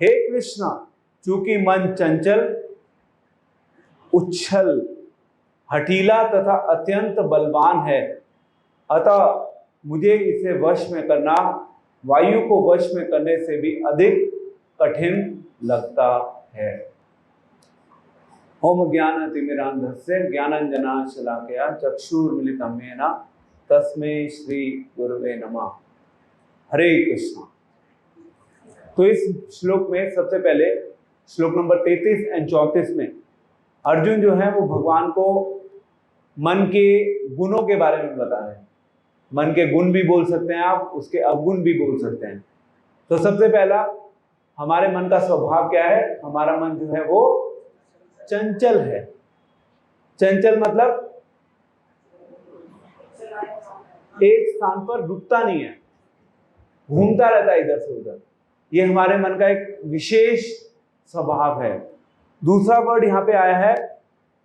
हे कृष्ण, चूंकि मन चंचल, उच्छल, हठीला तथा अत्यंत बलवान है, अतः मुझे इसे वश में करना वायु को वश में करने से भी अधिक कठिन लगता है। ओम ज्ञानतिमिरान्धस्य ज्ञानाञ्जनशलाकया चक्षुर्मिलितं येन तस्मै श्री गुरुवे नमः। हरे कृष्णा। तो इस श्लोक में सबसे पहले श्लोक नंबर 33 और 34 में अर्जुन जो है वो भगवान को मन के गुणों के बारे में बता रहे हैं। मन के गुण भी बोल सकते हैं आप, उसके अवगुण भी बोल सकते हैं। तो सबसे पहला, हमारे मन का स्वभाव क्या है? हमारा मन जो है वो चंचल है। चंचल मतलब एक स्थान पर रुकता नहीं है, घूमता रहता है इधर से उधर। ये हमारे मन का एक विशेष स्वभाव है। दूसरा वर्ड यहां पे आया है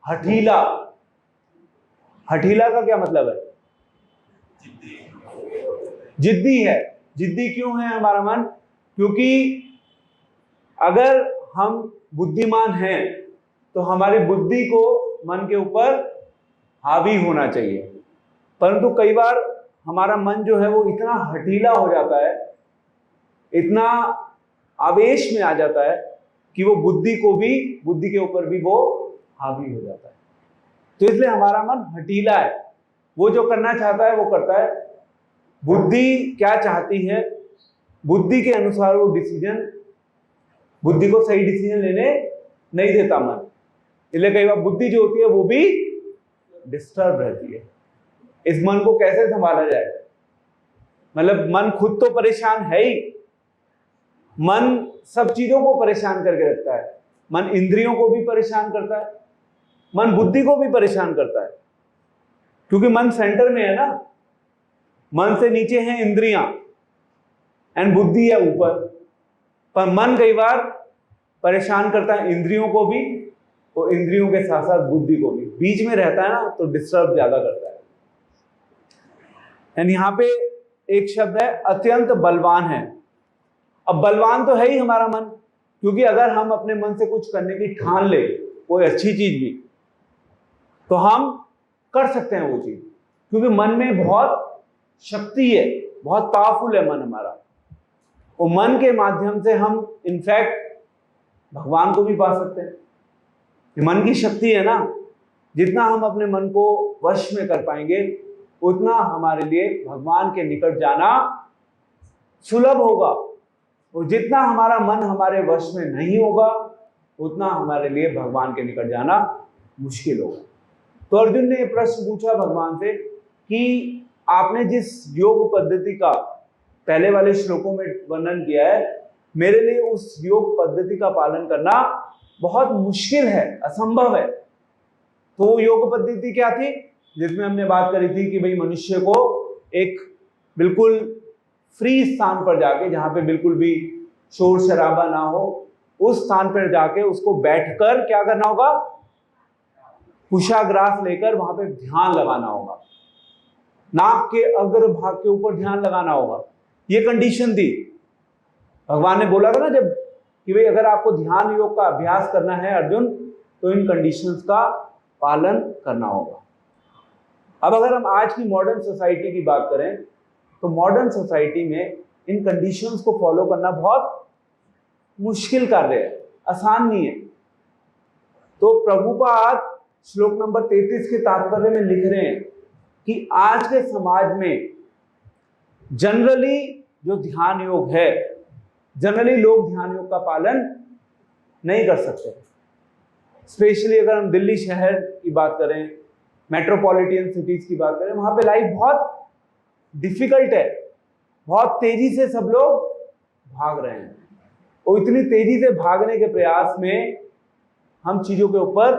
हठीला। हठीला का क्या मतलब है? जिद्दी है। जिद्दी क्यों है हमारा मन? क्योंकि अगर हम बुद्धिमान हैं तो हमारी बुद्धि को मन के ऊपर हावी होना चाहिए, परंतु कई बार हमारा मन जो है वो इतना हठीला हो जाता है, इतना आवेश में आ जाता है कि वो बुद्धि के ऊपर भी वो हावी हो जाता है। तो इसलिए हमारा मन हठीला है। वो जो करना चाहता है वो करता है। बुद्धि क्या चाहती है, बुद्धि के अनुसार वो बुद्धि को सही डिसीजन लेने नहीं देता मन। इसलिए कई बार बुद्धि जो होती है वो भी डिस्टर्ब रहती है। इस मन को कैसे संभाला जाए? मतलब मन खुद तो परेशान है ही, मन सब चीजों को परेशान करके रखता है। मन इंद्रियों को भी परेशान करता है, मन बुद्धि को भी परेशान करता है, क्योंकि मन सेंटर में है ना। मन से नीचे हैं इंद्रियां एंड बुद्धि है ऊपर। पर मन कई बार परेशान करता है इंद्रियों को भी और इंद्रियों के साथ साथ बुद्धि को भी। बीच में रहता है ना, तो डिस्टर्ब ज्यादा करता है। एंड यहां पे एक शब्द है अत्यंत बलवान है। अब बलवान तो है ही हमारा मन, क्योंकि अगर हम अपने मन से कुछ करने की ठान ले, कोई अच्छी चीज भी, तो हम कर सकते हैं वो चीज, क्योंकि मन में बहुत शक्ति है, बहुत पावरफुल है मन हमारा। और मन के माध्यम से हम इनफैक्ट भगवान को भी पा सकते हैं। ये मन की शक्ति है ना। जितना हम अपने मन को वश में कर पाएंगे उतना हमारे लिए भगवान के निकट जाना सुलभ होगा, और जितना हमारा मन हमारे वश में नहीं होगा उतना हमारे लिए भगवान के निकट जाना मुश्किल होगा। तो अर्जुन ने प्रश्न पूछा भगवान से कि आपने जिस योग पद्धति का पहले वाले श्लोकों में वर्णन किया है, मेरे लिए उस योग पद्धति का पालन करना बहुत मुश्किल है, असंभव है। तो वो योग पद्धति क्या थी जिसमें हमने बात करी थी कि भाई मनुष्य को एक बिल्कुल फ्री स्थान पर जाके, जहां पे बिल्कुल भी शोर शराबा ना हो, उस स्थान पर जाके उसको बैठकर क्या करना होगा? कुशाग्रास लेकर वहां पे ध्यान लगाना होगा, नाक के अग्र भाग के ऊपर ध्यान लगाना होगा। ये कंडीशन थी। भगवान ने बोला था ना जब कि भाई अगर आपको ध्यान योग का अभ्यास करना है अर्जुन, तो इन कंडीशंस का पालन करना होगा। अब अगर हम आज की मॉडर्न सोसाइटी की बात करें, तो मॉडर्न सोसाइटी में इन कंडीशंस को फॉलो करना बहुत मुश्किल कार्य है, आसान नहीं है। तो प्रभुपाद श्लोक नंबर 33 के तात्पर्य में लिख रहे हैं कि आज के समाज में जनरली जो ध्यान योग है, जनरली लोग ध्यान योग का पालन नहीं कर सकते। स्पेशली अगर हम दिल्ली शहर की बात करें, मेट्रोपॉलिटन सिटीज की बात करें, वहां पे लाइफ बहुत डिफिकल्ट है। बहुत तेजी से सब लोग भाग रहे हैं, और इतनी तेजी से भागने के प्रयास में हम चीजों के ऊपर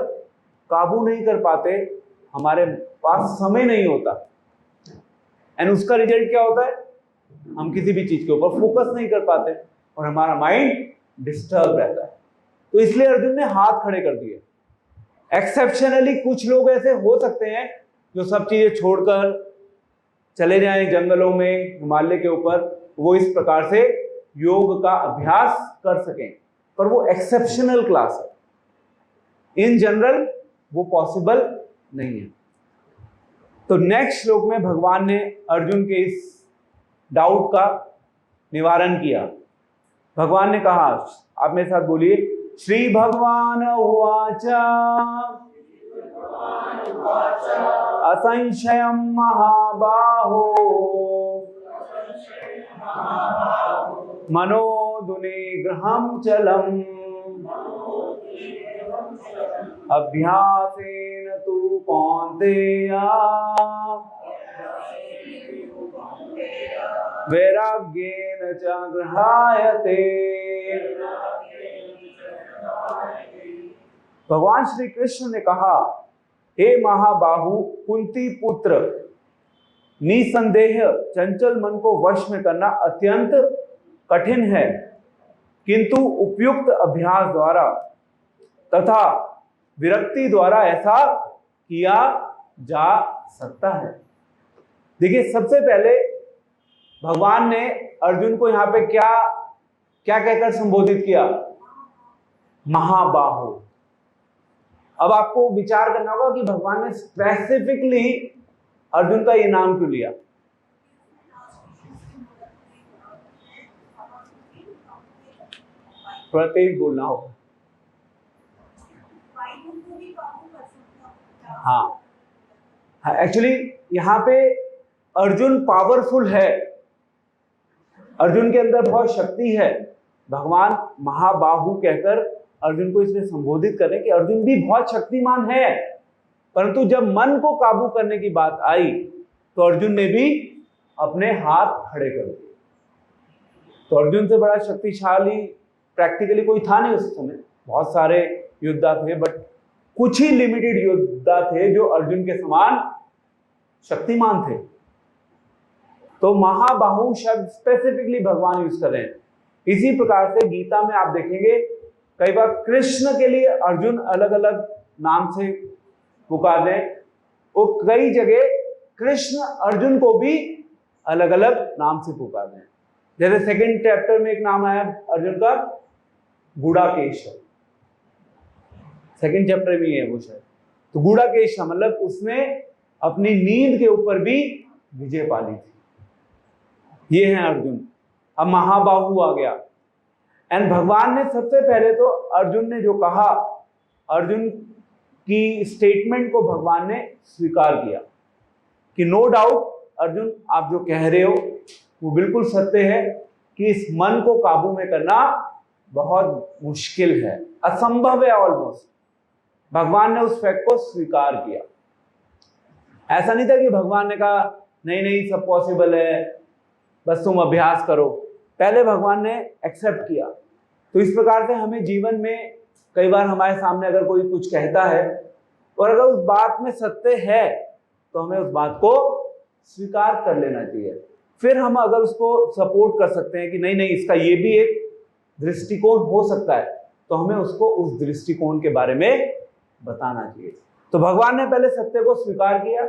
काबू नहीं कर पाते, हमारे पास समय नहीं होता। एंड उसका रिजल्ट क्या होता है? हम किसी भी चीज के ऊपर फोकस नहीं कर पाते और हमारा माइंड डिस्टर्ब रहता है। तो इसलिए अर्जुन ने हाथ खड़े कर दिए। एक्सेप्शनली कुछ लोग ऐसे हो सकते हैं जो सब चीजें छोड़कर चले जाएं जंगलों में, हिमालय के ऊपर, वो इस प्रकार से योग का अभ्यास कर सकें। पर वो एक्सेप्शनल क्लास है, इन जनरल वो पॉसिबल नहीं है। तो नेक्स्ट श्लोक में भगवान ने अर्जुन के इस डाउट का निवारण किया। भगवान ने कहा, आप मेरे साथ बोलिए, श्री भगवान उवाच असंशयं महाबाहो मनोदुनिग्रहं चलम् अभ्यासेन तु कौन्तेय वैराग्येन च गृह्यते। भगवान श्री कृष्ण ने कहा, हे महाबाहु कुंती पुत्र, निसंदेह चंचल मन को वश में करना अत्यंत कठिन है, किंतु उपयुक्त अभ्यास द्वारा तथा विरक्ति द्वारा ऐसा किया जा सकता है। देखिए, सबसे पहले भगवान ने अर्जुन को यहाँ पे क्या क्या कहकर संबोधित किया? महाबाहु। अब आपको विचार करना होगा कि भगवान ने स्पेसिफिकली अर्जुन का ये नाम क्यों लिया। थोड़ा तेज बोलना होगा। हाँ, एक्चुअली यहाँ पे अर्जुन पावरफुल है, अर्जुन के अंदर बहुत शक्ति है। भगवान महाबाहु कहकर अर्जुन को इसलिए संबोधित कर रहे हैं कि अर्जुन भी बहुत शक्तिमान है, परंतु जब मन को काबू करने की बात आई तो अर्जुन ने भी अपने हाथ खड़े कर दिए। तो अर्जुन से बड़ा शक्तिशाली प्रैक्टिकली कोई था नहीं उस समय। बहुत सारे योद्धा थे, बट कुछ ही लिमिटेड योद्धा थे जो अर्जुन के समान शक्तिमान थे। तो महाबाहु शब्द स्पेसिफिकली भगवान यूज कर रहे हैं। इसी प्रकार से गीता में आप देखेंगे कई बार कृष्ण के लिए अर्जुन अलग अलग नाम से पुकारते हैं, और कई जगह कृष्ण अर्जुन को भी अलग अलग नाम से पुकारते हैं। जैसे सेकंड चैप्टर में एक नाम आया अर्जुन का, गुड़ाकेश। सेकंड चैप्टर में है वो शायद। तो गुड़ाकेश मतलब उसने अपनी नींद के ऊपर भी विजय पा ली थी। ये है अर्जुन। अब महाबाहु आ गया। एंड भगवान ने सबसे पहले तो अर्जुन ने जो कहा, अर्जुन की स्टेटमेंट को भगवान ने स्वीकार किया कि नो डाउट अर्जुन, आप जो कह रहे हो वो बिल्कुल सत्य है कि इस मन को काबू में करना बहुत मुश्किल है, असंभव है ऑलमोस्ट। भगवान ने उस फैक्ट को स्वीकार किया। ऐसा नहीं था कि भगवान ने कहा नहीं नहीं सब पॉसिबल है, बस तुम अभ्यास करो। पहले भगवान ने एक्सेप्ट किया। तो इस प्रकार से हमें जीवन में कई बार हमारे सामने अगर कोई कुछ कहता है और अगर उस बात में सत्य है तो हमें उस बात को स्वीकार कर लेना चाहिए। फिर हम अगर उसको सपोर्ट कर सकते हैं कि नहीं नहीं इसका ये भी एक दृष्टिकोण हो सकता है, तो हमें उसको उस दृष्टिकोण के बारे में बताना चाहिए। तो भगवान ने पहले सत्य को स्वीकार किया।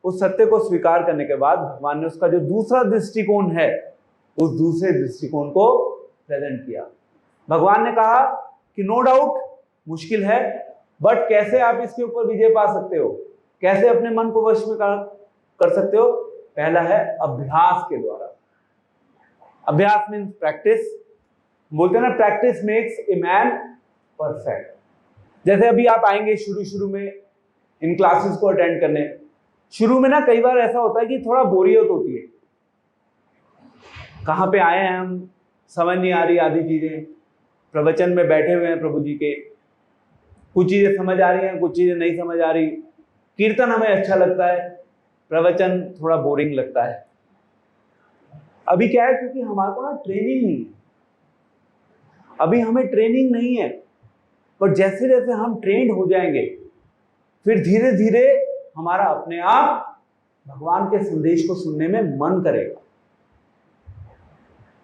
उस सत्य को स्वीकार करने के बाद भगवान ने उसका जो दूसरा दृष्टिकोण है उस दूसरे दृष्टिकोण को प्रेजेंट किया। भगवान ने कहा कि नो डाउट मुश्किल है, बट कैसे आप इसके ऊपर विजय पा सकते हो, कैसे अपने मन को वश में कर सकते हो? पहला है अभ्यास के द्वारा। अभ्यास मीन्स प्रैक्टिस। बोलते हैं ना, practice makes a man perfect. जैसे अभी आप आएंगे शुरू में इन क्लासेस को अटेंड करने, शुरू में ना कई बार ऐसा होता है कि थोड़ा बोरियत होती है, कहाँ पे आए हैं हम, समझ नहीं आ रही आधी चीजें, प्रवचन में बैठे हुए हैं प्रभु जी के, कुछ चीजें समझ आ रही हैं, कुछ चीजें नहीं समझ आ रही, कीर्तन हमें अच्छा लगता है, प्रवचन थोड़ा बोरिंग लगता है। अभी क्या है, क्योंकि हमारे को ना ट्रेनिंग नहीं है, अभी हमें ट्रेनिंग नहीं है। पर जैसे जैसे हम ट्रेंड हो जाएंगे फिर धीरे धीरे हमारा अपने आप भगवान के संदेश को सुनने में मन करेगा।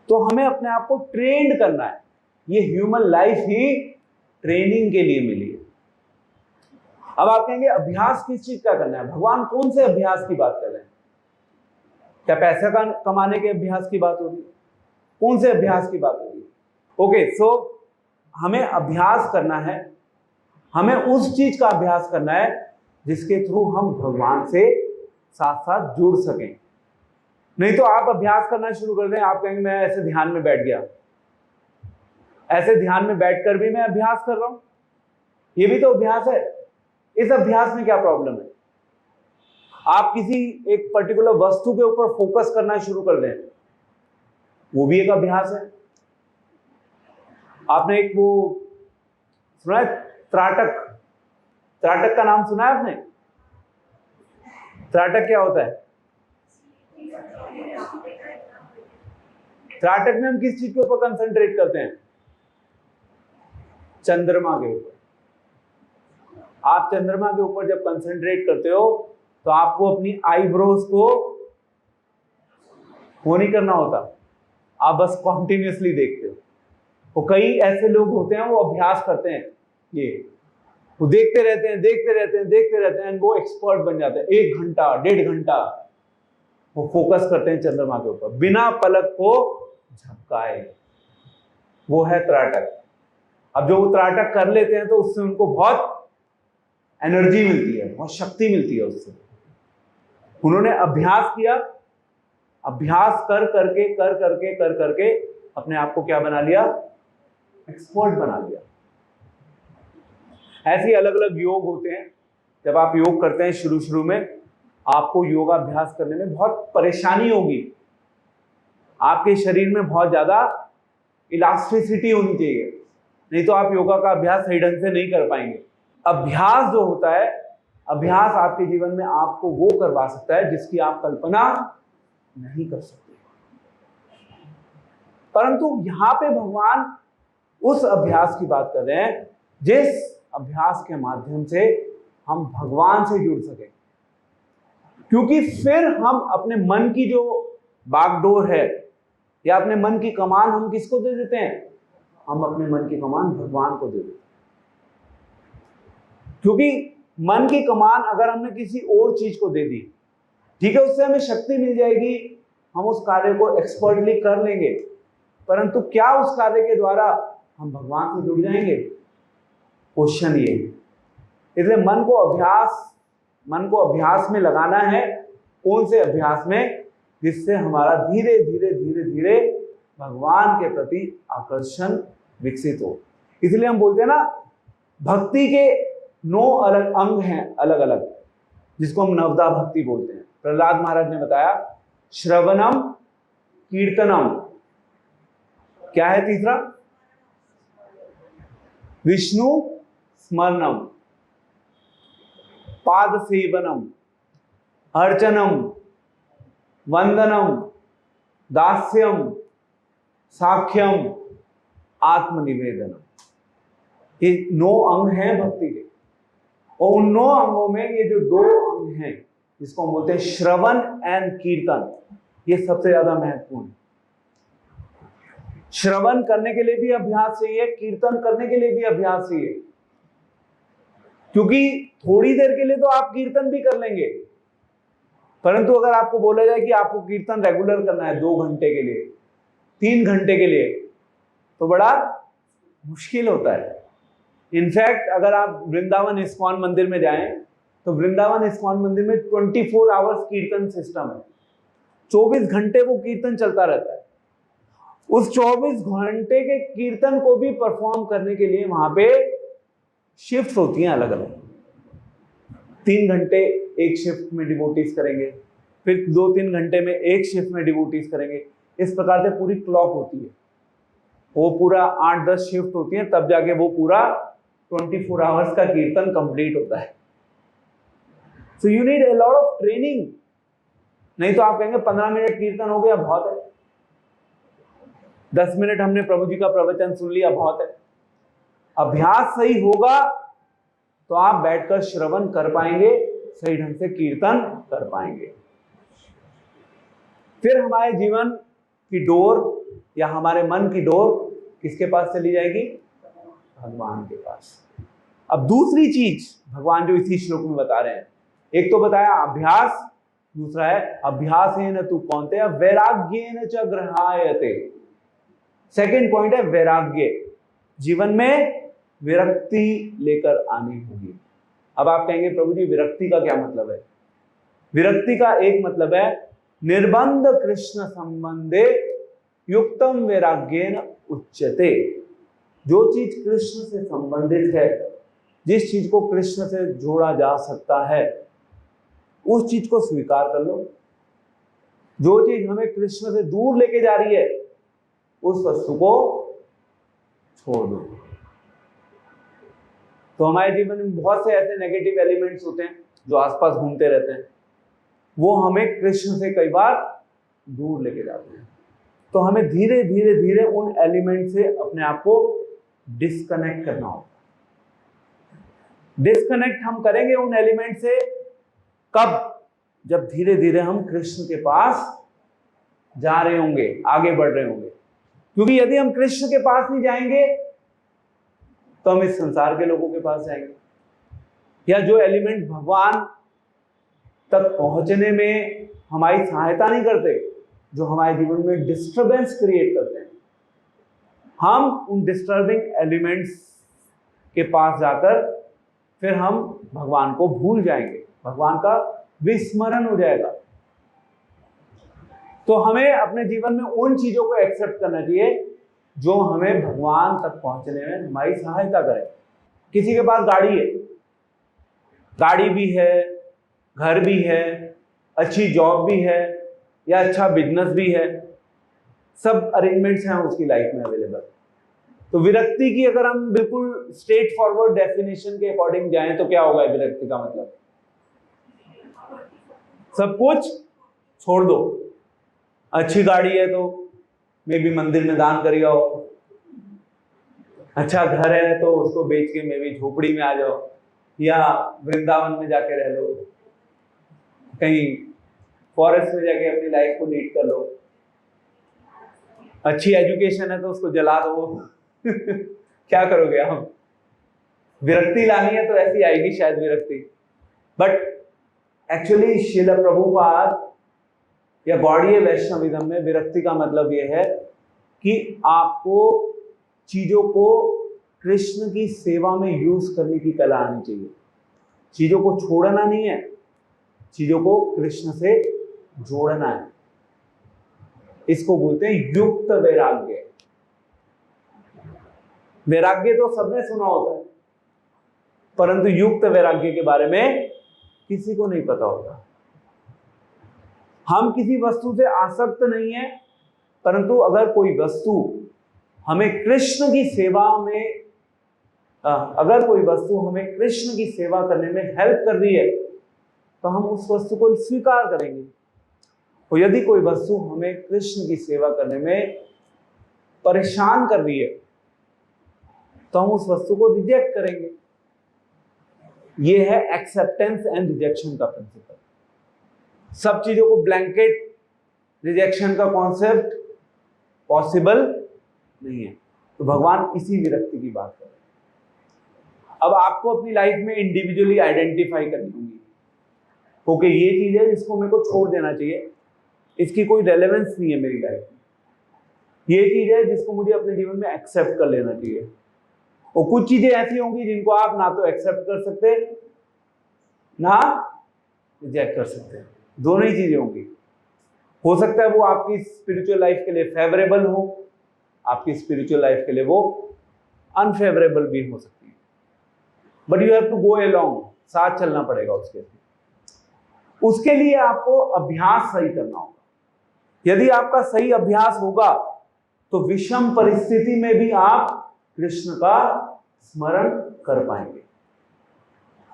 तो हमें अपने आप को ट्रेंड करना है। ये ह्यूमन लाइफ ही ट्रेनिंग के लिए मिली है। अब आप कहेंगे अभ्यास किस चीज का करना है? भगवान कौन से अभ्यास की बात कर रहे हैं? क्या पैसा कमाने के अभ्यास की बात हो रही है? कौन से अभ्यास की बात हो रही है? ओके, सो हमें अभ्यास करना है, हमें उस चीज का अभ्यास करना है जिसके थ्रू हम भगवान से साथ साथ जुड़ सकें। नहीं तो आप अभ्यास करना शुरू कर दें, आप कहेंगे मैं ऐसे ध्यान में बैठ गया, ऐसे ध्यान में बैठकर भी मैं अभ्यास कर रहा हूं, ये भी तो अभ्यास है। इस अभ्यास में क्या प्रॉब्लम है? आप किसी एक पर्टिकुलर वस्तु के ऊपर फोकस करना शुरू कर दें, वो भी एक अभ्यास है। आपने एक वो सुना है त्राटक? त्राटक का नाम सुना है आपने? त्राटक क्या होता है? त्राटक में हम किस चीज के ऊपर कंसंट्रेट करते हैं? चंद्रमा के ऊपर। आप चंद्रमा के ऊपर जब कंसंट्रेट करते हो तो आपको अपनी आईब्रोज को वो नहीं करना होता, आप बस कॉन्टिन्यूसली देखते हो। वो कई ऐसे लोग होते हैं वो अभ्यास करते हैं, ये वो देखते रहते हैं देखते रहते हैं देखते रहते हैं, वो एक्सपर्ट बन जाते हैं। 1 घंटा 1.5 घंटा वो फोकस करते हैं चंद्रमा के ऊपर बिना पलक को झपकाए, वो है त्राटक। अब जो वो त्राटक कर लेते हैं तो उससे उनको बहुत एनर्जी मिलती है, बहुत शक्ति मिलती है उससे। उन्होंने अभ्यास किया, अभ्यास कर करके अपने आप को क्या बना लिया? एक्सपर्ट बना लिया। ऐसे अलग अलग योग होते हैं। जब आप योग करते हैं शुरू में आपको योगाभ्यास करने में बहुत परेशानी होगी, आपके शरीर में बहुत ज्यादा इलास्टिसिटी होनी चाहिए, नहीं तो आप योगा का अभ्यास सही ढंग से नहीं कर पाएंगे। अभ्यास जो होता है, अभ्यास आपके जीवन में आपको वो करवा सकता है जिसकी आप कल्पना नहीं कर सकते। परंतु यहां पे भगवान उस अभ्यास की बात कर रहे हैं जिस अभ्यास के माध्यम से हम भगवान से जुड़ सके, क्योंकि फिर हम अपने मन की जो बागडोर है या अपने मन की कमान हम किसको दे देते हैं? हम अपने मन की कमान भगवान को दे देते हैं। क्योंकि मन की कमान अगर हमने किसी और चीज को दे दी, ठीक है, उससे हमें शक्ति मिल जाएगी, हम उस कार्य को एक्सपर्टली कर लेंगे, परंतु क्या उस कार्य के द्वारा हम भगवान से जुड़ जाएंगे? क्वेश्चन ये। इसलिए मन को अभ्यास में लगाना है। कौन से अभ्यास में? जिससे हमारा धीरे धीरे भगवान के प्रति आकर्षण विकसित हो। इसलिए हम बोलते हैं ना, भक्ति के 9 अलग अंग हैं, अलग अलग, जिसको हम नवदा भक्ति बोलते हैं। प्रहलाद महाराज ने बताया श्रवणम कीर्तनम, क्या है तीसरा? विष्णु स्मरणम, पाद सेवनम, अर्चनम, वंदनम, दास्यम, साख्यम, आत्मनिवेदनम। ये 9 अंग हैं भक्ति के, और उन 9 अंगों में ये जो 2 अंग हैं जिसको हम बोलते हैं श्रवण एंड कीर्तन, ये सबसे ज्यादा महत्वपूर्ण है। श्रवण करने के लिए भी अभ्यास चाहिए, कीर्तन करने के लिए भी अभ्यास चाहिए, क्योंकि थोड़ी देर के लिए तो आप कीर्तन भी कर लेंगे, परंतु अगर आपको बोला जाए कि आपको कीर्तन रेगुलर करना है 2 घंटे के लिए, 3 घंटे के लिए, तो बड़ा मुश्किल होता है। इनफैक्ट अगर आप वृंदावन इस्कॉन मंदिर में जाएं तो वृंदावन इस्कॉन मंदिर में 24 आवर्स कीर्तन सिस्टम है। 24 घंटे वो कीर्तन चलता रहता है। उस 24 घंटे के कीर्तन को भी परफॉर्म करने के लिए वहां पे शिफ्ट होती हैं अलग अलग। 3 घंटे एक शिफ्ट में डिवोटीज करेंगे, फिर 2-3 घंटे में एक शिफ्ट में डिवोटीज करेंगे। इस प्रकार से पूरी क्लॉक होती है। वो पूरा 8-10 शिफ्ट होती हैं, तब जाके वो पूरा 24 आवर्स का कीर्तन कंप्लीट होता है। So you need a lot of training. नहीं तो आप कहेंगे 15 मिनट कीर्तन हो गया, बहुत है। 10 मिनट हमने प्रभु जी का प्रवचन सुन लिया, बहुत है। अभ्यास सही होगा तो आप बैठकर श्रवण कर पाएंगे, सही ढंग से कीर्तन कर पाएंगे। फिर हमारे जीवन की डोर या हमारे मन की डोर किसके पास चली जाएगी? भगवान के पास। अब दूसरी चीज भगवान जो इसी श्लोक में बता रहे हैं, एक तो बताया अभ्यास, दूसरा है अभ्यासेन तु कौन्तेय वैराग्येन च गृह्णायते। सेकंड पॉइंट है वैराग्य। जीवन में विरक्ति लेकर आनी होगी। अब आप कहेंगे प्रभु जी विरक्ति का क्या मतलब है? विरक्ति का एक मतलब है निर्बंध कृष्ण संबंधे युक्तम वैराग्येन उच्यते। जो चीज कृष्ण से संबंधित है, जिस चीज को कृष्ण से जोड़ा जा सकता है, उस चीज को स्वीकार कर लो। जो चीज हमें कृष्ण से दूर लेके जा रही है, उस वस्तु को छोड़ दो। तो हमारे जीवन में बहुत से ऐसे नेगेटिव एलिमेंट्स होते हैं जो आसपास घूमते रहते हैं, वो हमें कृष्ण से कई बार दूर लेके जाते हैं। तो हमें धीरे धीरे धीरे उन एलिमेंट से अपने आप को डिस्कनेक्ट करना होगा। डिस्कनेक्ट हम करेंगे उन एलिमेंट से कब? जब धीरे धीरे हम कृष्ण के पास जा रहे होंगे, आगे बढ़ रहे होंगे। क्योंकि यदि हम कृष्ण के पास नहीं जाएंगे तो हम इस संसार के लोगों के पास जाएंगे, या जो एलिमेंट भगवान तक पहुंचने में हमारी सहायता नहीं करते, जो हमारे जीवन में डिस्टरबेंस क्रिएट करते हैं, हम उन डिस्टर्बिंग एलिमेंट्स के पास जाकर फिर हम भगवान को भूल जाएंगे, भगवान का विस्मरण हो जाएगा। तो हमें अपने जीवन में उन चीजों को एक्सेप्ट करना चाहिए जो हमें भगवान तक पहुंचने में हमारी सहायता करे। किसी के पास गाड़ी है, गाड़ी भी है, घर भी है, अच्छी जॉब भी है, या अच्छा बिजनेस भी है, सब अरेंजमेंट्स हैं उसकी लाइफ में अवेलेबल। तो विरक्ति की अगर हम बिल्कुल स्ट्रेट फॉरवर्ड डेफिनेशन के अकॉर्डिंग जाएं तो क्या होगा विरक्ति का मतलब? सब कुछ छोड़ दो। अच्छी गाड़ी है तो मे भी मंदिर में दान कर जाओ, अच्छा घर है तो उसको बेच के मे भी झोपड़ी में आ जाओ, या वृंदावन में जाके रह लो, कहीं फॉरेस्ट में जाके अपनी लाइफ को लीड कर लो। अच्छी एजुकेशन है तो उसको जला दो क्या करोगे हम? विरक्ति लानी है तो ऐसी आएगी शायद विरक्ति। बट एक्चुअली श्रील प्रभुपाद या गौड़ीय वैष्णविज्म में विरक्ति का मतलब यह है कि आपको चीजों को कृष्ण की सेवा में यूज करने की कला आनी चाहिए। चीजों को छोड़ना नहीं है, चीजों को कृष्ण से जोड़ना है। इसको बोलते हैं युक्त वैराग्य। वैराग्य तो सबने सुना होता है, परंतु युक्त वैराग्य के बारे में किसी को नहीं पता होता। हम किसी वस्तु से आसक्त नहीं है, परंतु अगर कोई वस्तु हमें कृष्ण की सेवा में अगर कोई वस्तु हमें कृष्ण की सेवा करने में हेल्प कर रही है तो हम उस वस्तु को स्वीकार करेंगे। और यदि कोई वस्तु हमें कृष्ण की सेवा करने में परेशान कर रही है तो हम उस वस्तु को रिजेक्ट करेंगे। यह है एक्सेप्टेंस एंड रिजेक्शन का प्रिंसिपल। सब चीजों को ब्लैंकेट रिजेक्शन का कॉन्सेप्ट पॉसिबल नहीं है। तो भगवान इसी विरक्ति की बात कर रहे हैं। अब आपको अपनी लाइफ में इंडिविजुअली आइडेंटिफाई करनी होगी, ओके ये चीज है जिसको मेरे को छोड़ देना चाहिए, इसकी कोई रेलेवेंस नहीं है मेरी लाइफ में। ये चीज है जिसको मुझे अपने जीवन में एक्सेप्ट कर लेना चाहिए। और कुछ चीजें ऐसी होंगी जिनको आप ना तो एक्सेप्ट कर सकते ना रिजेक्ट कर सकते, दोनों ही चीजें होंगी। हो सकता है वो आपकी स्पिरिचुअल लाइफ के लिए फेवरेबल हो, आपकी स्पिरिचुअल लाइफ के लिए वो अनफेवरेबल भी हो सकती है। But you have to go along, साथ चलना पड़ेगा उसके लिए आपको अभ्यास सही करना होगा। यदि आपका सही अभ्यास होगा तो विषम परिस्थिति में भी आप कृष्ण का स्मरण कर पाएंगे।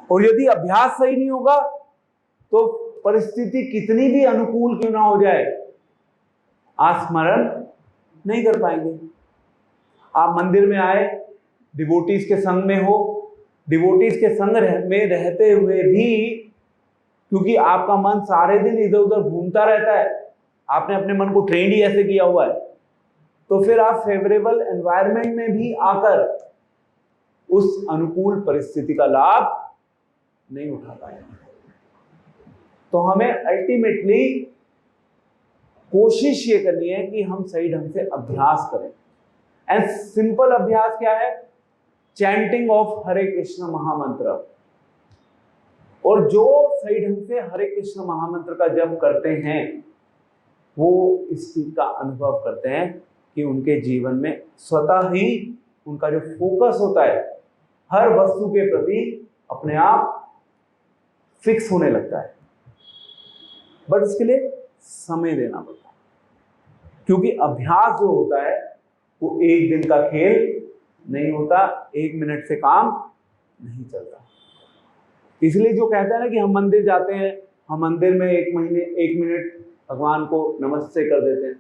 और यदि अभ्यास सही नहीं होगा तो परिस्थिति कितनी भी अनुकूल क्यों ना हो जाए, आप स्मरण नहीं कर पाएंगे। आप मंदिर में आए, डिवोटीज के संग में हो, डिवोटीज के संग में रहते हुए भी क्योंकि आपका मन सारे दिन इधर उधर घूमता रहता है, आपने अपने मन को ट्रेंड ही ऐसे किया हुआ है, तो फिर आप फेवरेबल एनवायरनमेंट में भी आकर उस अनुकूल परिस्थिति का लाभ नहीं उठा पाएंगे। तो हमें अल्टीमेटली कोशिश ये करनी है कि हम सही ढंग से अभ्यास करें। एंड सिंपल अभ्यास क्या है? चैंटिंग ऑफ हरे कृष्ण महामंत्र। और जो सही ढंग से हरे कृष्ण महामंत्र का जप करते हैं वो इस चीज का अनुभव करते हैं कि उनके जीवन में स्वतः ही उनका जो फोकस होता है हर वस्तु के प्रति अपने आप फिक्स होने लगता है। बट उसके लिए समय देना पड़ता है, क्योंकि अभ्यास जो होता है वो एक दिन का खेल नहीं होता, 1 मिनट से काम नहीं चलता। इसलिए जो कहते हैं ना कि हम मंदिर जाते हैं, हम मंदिर में 1 मिनट भगवान को नमस्ते कर देते हैं,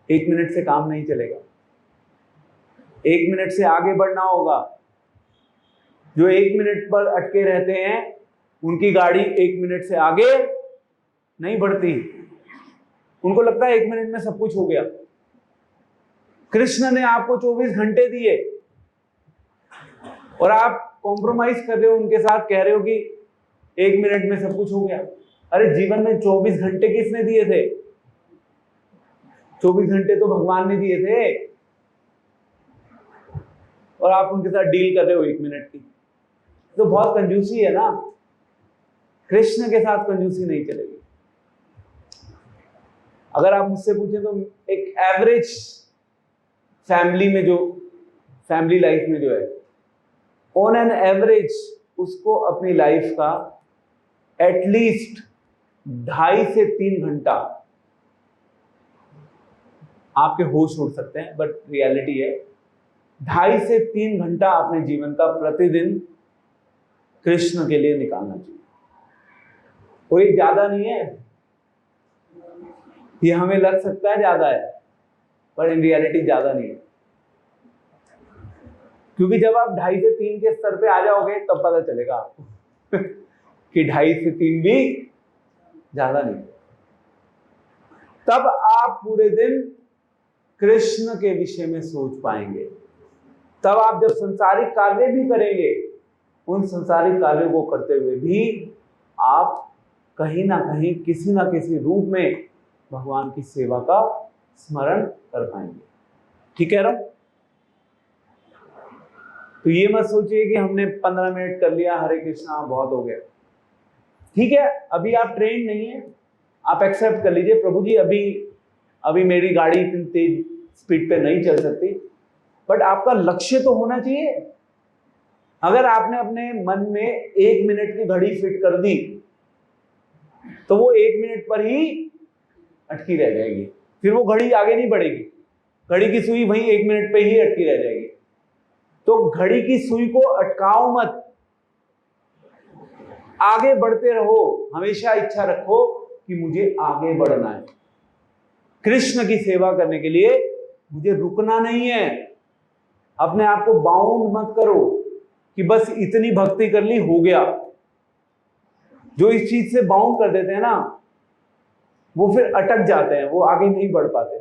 1 मिनट से काम नहीं चलेगा, 1 मिनट से आगे बढ़ना होगा। जो 1 मिनट पर अटके रहते हैं उनकी गाड़ी 1 मिनट से आगे नहीं बढ़ती, उनको लगता है 1 मिनट में सब कुछ हो गया। कृष्ण ने आपको 24 घंटे दिए और आप कॉम्प्रोमाइज कर रहे हो उनके साथ, कह रहे हो कि 1 मिनट में सब कुछ हो गया। अरे जीवन में 24 घंटे किसने दिए थे? 24 घंटे तो भगवान ने दिए थे और आप उनके साथ डील कर रहे हो 1 मिनट की। तो बहुत कंजूसी है ना। कृष्ण के साथ कंजूसी नहीं चलेगी। अगर आप मुझसे पूछें तो एक एवरेज फैमिली में जो फैमिली लाइफ में जो है ऑन एन एवरेज उसको अपनी लाइफ का एटलीस्ट 2.5 से 3 घंटा आपके होश उड़ सकते हैं, बट रियलिटी है 2.5 से 3 घंटा अपने जीवन का प्रतिदिन कृष्ण के लिए निकालना चाहिए। कोई ज्यादा नहीं है, ये हमें लग सकता है ज्यादा है पर इन रियलिटी ज्यादा नहीं है। क्योंकि जब आप 2.5 से 3 के स्तर पे आ जाओगे तब पता चलेगा आपको कि 2.5 से 3 भी ज्यादा नहीं। तब आप पूरे दिन कृष्ण के विषय में सोच पाएंगे। तब आप जब संसारिक कार्य भी करेंगे, उन संसारिक कार्यों को करते हुए भी आप कहीं ना कहीं किसी ना किसी रूप में भगवान की सेवा का स्मरण कर पाएंगे। ठीक कह रहा हूं? तो ये मत सोचिए कि हमने 15 मिनट कर लिया हरे कृष्णा बहुत हो गया। ठीक है, अभी आप ट्रेन नहीं है, आप एक्सेप्ट कर लीजिए प्रभु जी अभी मेरी गाड़ी इतनी तेज स्पीड पे नहीं चल सकती, बट आपका लक्ष्य तो होना चाहिए। अगर आपने अपने मन में 1 मिनट की घड़ी फिट कर दी तो वो 1 मिनट पर ही अटकी रह जाएगी, फिर वो घड़ी आगे नहीं बढ़ेगी, घड़ी की सुई वहीं 1 मिनट पे ही अटकी रह जाएगी। तो घड़ी की सुई को अटकाओ मत, आगे बढ़ते रहो। हमेशा इच्छा रखो कि मुझे आगे बढ़ना है, कृष्ण की सेवा करने के लिए मुझे रुकना नहीं है। अपने आप को बाउंड मत करो कि बस इतनी भक्ति कर ली हो गया। जो इस चीज से बाउंड कर देते हैं ना वो फिर अटक जाते हैं, वो आगे नहीं बढ़ पाते।